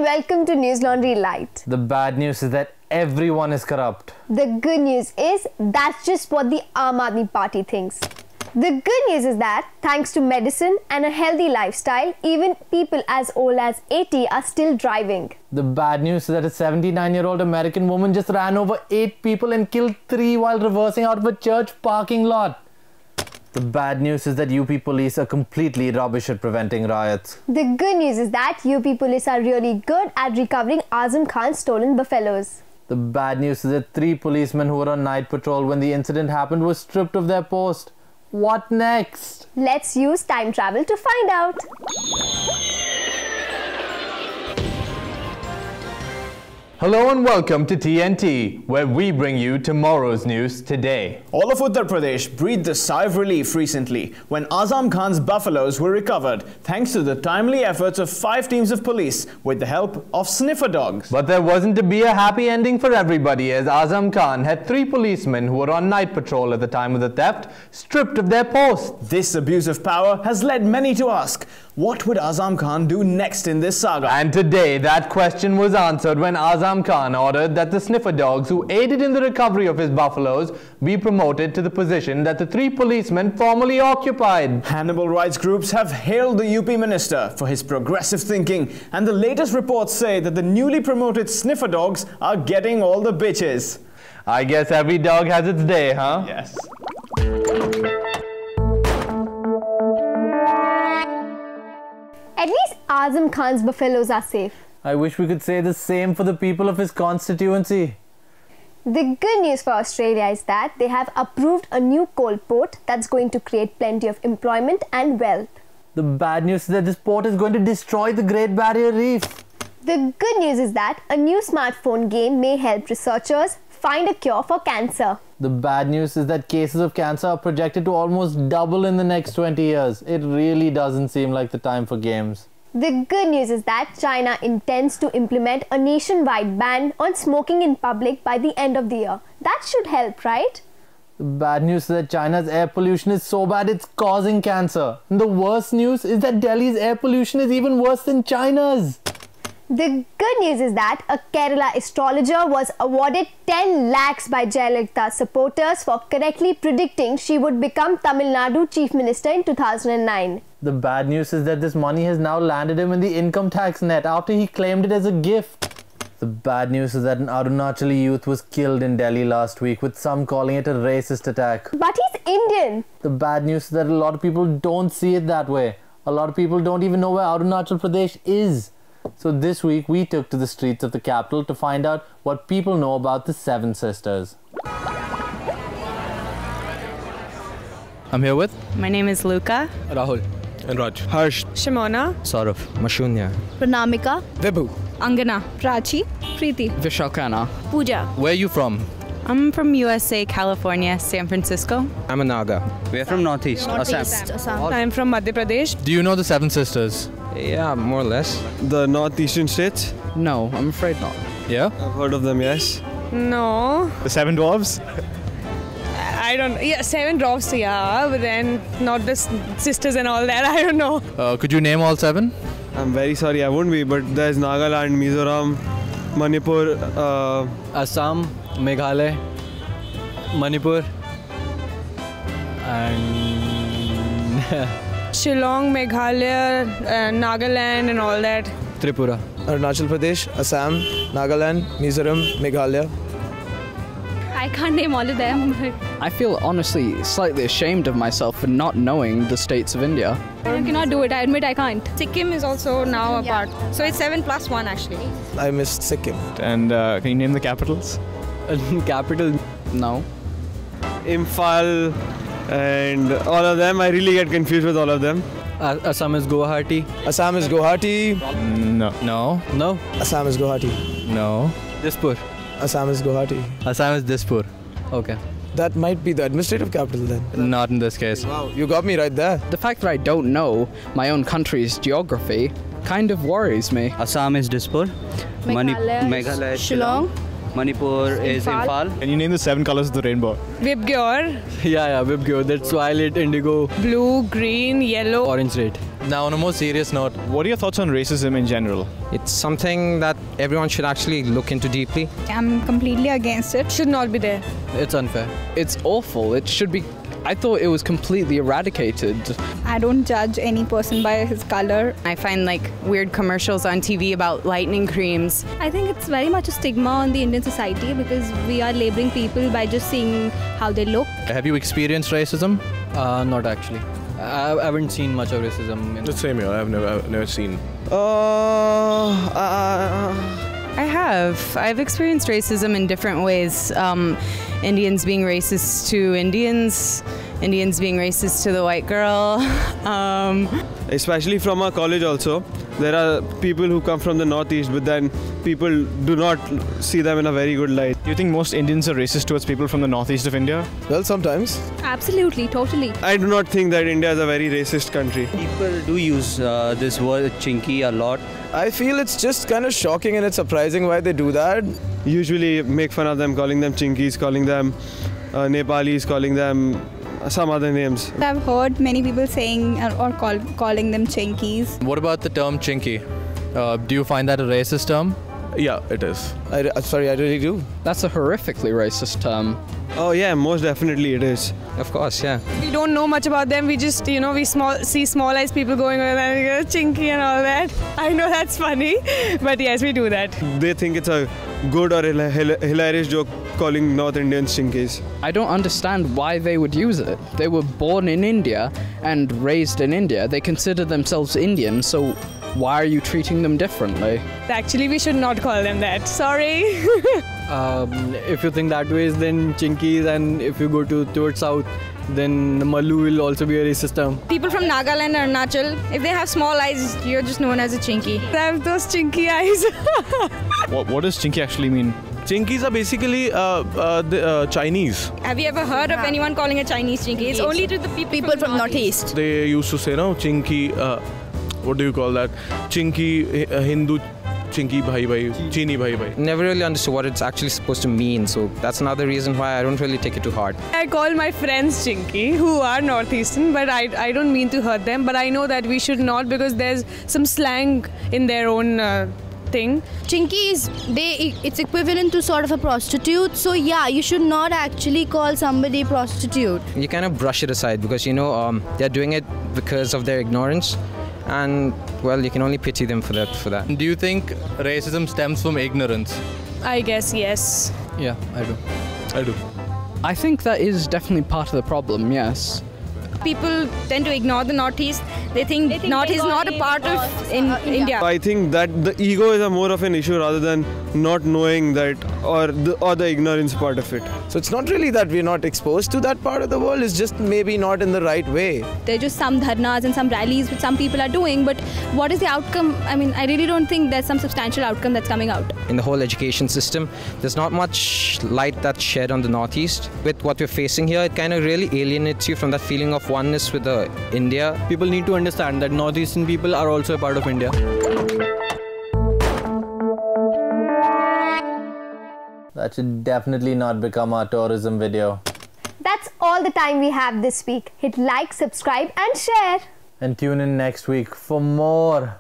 welcome to News Laundry Lite. The bad news is that everyone is corrupt. The good news is that's just what the Aam Aadmi Party thinks. The good news is that thanks to medicine and a healthy lifestyle, even people as old as 80 are still driving. The bad news is that a 79-year-old American woman just ran over 8 people and killed 3 while reversing out of a church parking lot. The bad news is that UP police are completely rubbish at preventing riots. The good news is that UP police are really good at recovering Azam Khan's stolen buffaloes. The bad news is that 3 policemen who were on night patrol when the incident happened were stripped of their post. What next? Let's use time travel to find out. Hello and welcome to TNT, where we bring you tomorrow's news today. All of Uttar Pradesh breathed a sigh of relief recently when Azam Khan's buffaloes were recovered thanks to the timely efforts of 5 teams of police with the help of sniffer dogs. But there wasn't to be a happy ending for everybody, as Azam Khan had 3 policemen who were on night patrol at the time of the theft stripped of their post. This abuse of power has led many to ask, what would Azam Khan do next in this saga? And today that question was answered when Azam Khan ordered that the sniffer dogs who aided in the recovery of his buffaloes be promoted to the position that the 3 policemen formerly occupied. Animal rights groups have hailed the UP minister for his progressive thinking, and the latest reports say that the newly promoted sniffer dogs are getting all the bitches. I guess every dog has its day, huh? Yes. At least Azam Khan's buffaloes are safe. I wish we could say the same for the people of his constituency. The good news for Australia is that they have approved a new coal port that's going to create plenty of employment and wealth. The bad news is that this port is going to destroy the Great Barrier Reef. The good news is that a new smartphone game may help researchers find a cure for cancer. The bad news is that cases of cancer are projected to almost double in the next 20 years. It really doesn't seem like the time for games. The good news is that China intends to implement a nationwide ban on smoking in public by the end of the year. That should help, right? The bad news is that China's air pollution is so bad it's causing cancer. And the worst news is that Delhi's air pollution is even worse than China's. The good news is that a Kerala astrologer was awarded 10 lakhs by Jayalalitha's supporters for correctly predicting she would become Tamil Nadu Chief Minister in 2009. The bad news is that this money has now landed him in the income tax net after he claimed it as a gift. The bad news is that an Arunachali youth was killed in Delhi last week, with some calling it a racist attack. But he's Indian. The bad news is that a lot of people don't see it that way. A lot of people don't even know where Arunachal Pradesh is. So this week we took to the streets of the capital to find out what people know about the 7 sisters. I'm here with My name is Luca. Rahul and Raj, Harsh, Shimona. Saurav, Mashunya, Pranamika. Vibhu, Angana. Prachi. Preeti. Vishakana. Pooja. Where are you from? I'm from USA, California, San Francisco. I'm a Naga. We're from Northeast, Assam. I'm from Madhya Pradesh. Do you know the 7 sisters? Yeah, more or less. The northeastern states? No, I'm afraid not. Yeah? I've heard of them, yes. No. The 7 dwarves? I don't. Yeah, 7 dwarfs, yeah, but then not the sisters and all that. I don't know. Could you name all 7? I'm very sorry, I won't be, but there's Nagaland, Mizoram, Manipur, Assam, Meghalaya, Manipur, and Shillong, Meghalaya, Nagaland, and all that. Tripura. Arunachal Pradesh, Assam, Nagaland, Mizoram, Meghalaya. I can't name all of them. I feel honestly slightly ashamed of myself for not knowing the states of India. I cannot do it. I admit I can't. Sikkim is also now a part. So it's 7 plus 1 actually. I missed Sikkim. and can you name the capitals? Capital? No. Imphal, and all of them. I really get confused with all of them. Assam is Guwahati. Assam is Guwahati. No. No. No. Assam is Guwahati. No. Dispur. Assam is Guwahati. Assam is Dispur. Okay. That might be the administrative capital then. Not in this case. Wow, you got me right there. The fact that I don't know my own country's geography kind of worries me. Assam is Dispur. Meghalaya is Shillong. Manipur is Imphal. Can you name the 7 colors of the rainbow? Vibgyor, Yeah, Vibgyor. That's violet, indigo, blue, green, yellow, orange, red. Now, on a more serious note, what are your thoughts on racism in general? It's something that everyone should actually look into deeply. I'm completely against it. Should not be there. it's unfair. It's awful. It should be. I thought it was completely eradicated. I don't judge any person by his color. I find like weird commercials on TV about lightening creams. I think it's very much a stigma on the Indian society because we are labeling people by just seeing how they look. Have you experienced racism? Not actually. I haven't seen much of racism. The same here. I've never seen. I have. I've experienced racism in different ways. Indians being racist to Indians, Indians being racist to the white girl. Especially from our college also. There are people who come from the northeast, but then people do not see them in a very good light. Do you think most Indians are racist towards people from the northeast of India? Well, sometimes. Absolutely, totally. I do not think that India is a very racist country. People do use this word chinky a lot. I feel it's just kind of shocking and it's surprising why they do that. Usually make fun of them, calling them chinkis, calling them Nepalis, calling them some other names. I've heard many people saying or calling them chinkies. What about the term chinky? Do you find that a racist term? Yeah, it is. Sorry, I really do. That's a horrifically racist term. Oh yeah, most definitely it is. Of course, yeah. We don't know much about them. We just, we see small-eyed people going on and we go, chinky and all that. I know that's funny, but yes, we do that. They think it's a good or hilarious joke calling North Indians chinkis. I don't understand why they would use it. They were born in India and raised in India. They consider themselves Indian, so why are you treating them differently? Actually, we should not call them that. Sorry. If you think that way, then chinkis, and if you go towards south, then Mallu will also be a racist term. People from Nagaland or Arunachal, if they have small eyes, you're just known as a chinky. They have those chinky eyes. What does chinky actually mean? Chinkis are basically the Chinese. Have you ever heard of anyone calling a Chinese chinky? It's only to the people from Northeast. They used to say, no, chinky, what do you call that? Chinky, Hindu, chinky bhai bhai, chini bhai bhai. Never really understood what it's actually supposed to mean, so that's another reason why I don't really take it to heart. I call my friends chinky, who are northeastern, but I don't mean to hurt them, but I know that we should not because there's some slang in their own thing. Chinky is, it's equivalent to sort of a prostitute, so yeah, you should not actually call somebody prostitute. You kind of brush it aside because, they're doing it because of their ignorance. And, well, you can only pity them for that. Do you think racism stems from ignorance? I guess yes. Yeah, I do. I do. I think that is definitely part of the problem, yes. People tend to ignore the Northeast. They think North is not a part of India. I think that the ego is more of an issue rather than not knowing that or the ignorance part of it. So it's not really that we're not exposed to that part of the world, it's just maybe not in the right way. There are just some dharnas and some rallies which some people are doing, but what is the outcome? I mean, I really don't think there's some substantial outcome that's coming out. In the whole education system, there's not much light that's shed on the Northeast. With what we're facing here, it kind of really alienates you from that feeling of oneness with India. People need to understand that northeastern people are also a part of India. That should definitely not become our tourism video. That's all the time we have this week. Hit like, subscribe and share. And tune in next week for more.